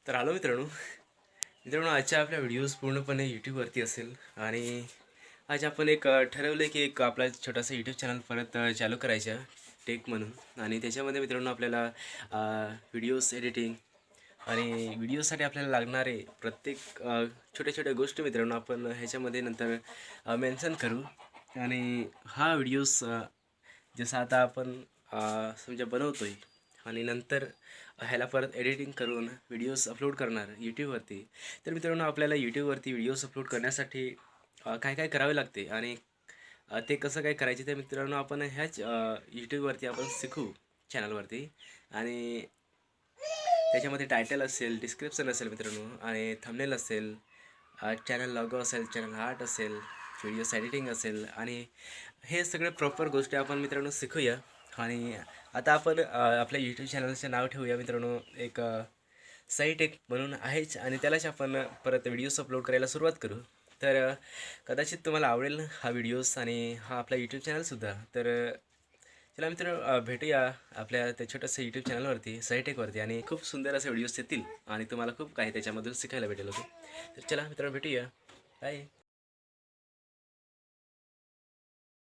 तर आलो मित्रांनो आजच्या आपल्या व्हिडिओज पूर्णपणे यूट्यूबवरती असेल. आणि आज आपण एक ठरवलं की एक आपला छोटासा यूट्यूब चॅनल परत चालू करायचा टेक म्हणून. आणि त्याच्यामध्ये मित्रांनो आपल्याला व्हिडिओज एडिटिंग आणि व्हिडिओसाठी आपल्याला लागणारे प्रत्येक छोट्या छोट्या गोष्टी मित्रांनो आपण ह्याच्यामध्ये नंतर मेन्शन करू. आणि हा व्हिडिओज जसं आता आपण समजा बनवतोय आणि नंतर ह्याला परत एडिटिंग करून व्हिडिओज अपलोड करणार यूट्यूबवरती. तर मित्रांनो आपल्याला यूट्यूबवरती व्हिडिओज अपलोड करण्यासाठी काय काय करावे लागते आणि ते कसं काय करायचे ते मित्रांनो आपण ह्याच यूट्यूबवरती आपण शिकू चॅनलवरती. आणि त्याच्यामध्ये टायटल असेल, डिस्क्रिप्शन असेल मित्रांनो, आणि थंबनेल असेल, चॅनल लॉगो असेल, चॅनल आर्ट असेल, व्हिडिओ एडिटिंग असेल, आणि हे सगळे प्रॉपर गोष्टी आपण मित्रांनो शिकूया. आणि आता आपण आपल्या यूट्यूब चॅनलचे नाव ठेवूया मित्रांनो एक साईट एक म्हणून आहेच, आणि त्यालाच आपण परत व्हिडिओज अपलोड करायला सुरुवात करू. तर कदाचित तुम्हाला आवडेल हा व्हिडिओज आणि हा आपला यूट्यूब चॅनलसुद्धा. तर चला मित्र भेटूया आपल्या त्या छोट्याशा यूट्यूब चॅनलवरती साईटेकवरती, आणि खूप सुंदर असे व्हिडिओज येतील आणि तुम्हाला खूप काही त्याच्यामधून शिकायला भेटेल होते. तर चला मित्रांनो भेटूया. बाय.